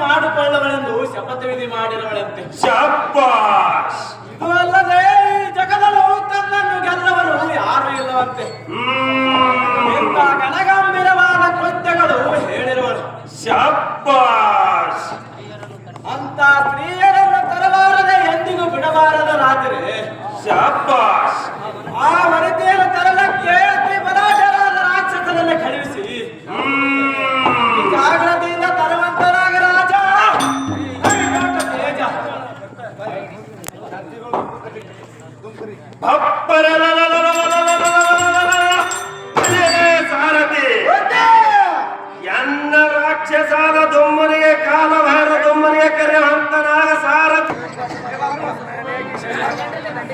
ಮಾಡಿಕೊಳ್ಳುವಳೆಂದು ಶಪಥವಿಧಿ ಮಾಡಿರುವಳಂತೆ. ಶಬ್ಬಾಷ್! ಇದು ಅಲ್ಲದೆ ಈ ಜಗದಲ್ಲೂ ತನ್ನನ್ನು ಗೆಲ್ಲವರು ಯಾರು ಇಲ್ಲವಂತೆ. ಇಂಥ ಗಣಗಂಭೀರವಾದ ಕೃತ್ಯಗಳು ಹೇಳಿರುವಳು. ಶಬ್ಬಾಷ್! ಅಂತ ಸ್ತ್ರೀಯರನ್ನು ತರಲಾರದೆ ಎಂದಿಗೂ ಬಿಡಬಾರದ ರಾತ್ರಿ. ಶಬ್ಬಾಷ್! ಆ ವನಿತೆಯನ್ನು ತರಲಕ್ಕೆ ಅತಿ ಬಲಾಢ್ಯರಾದ ರಾಕ್ಷಸರನ್ನು ಕಳುಹಿಸಿ ಜಾಗ್ರತೆಯಿಂದ ತರುವಂತನಾಗ ರಾಜ ತೇಜ ಸಾರಥಿ ಎನ್ನ ರಾಕ್ಷಸಾದ ದೊಮ್ಮನ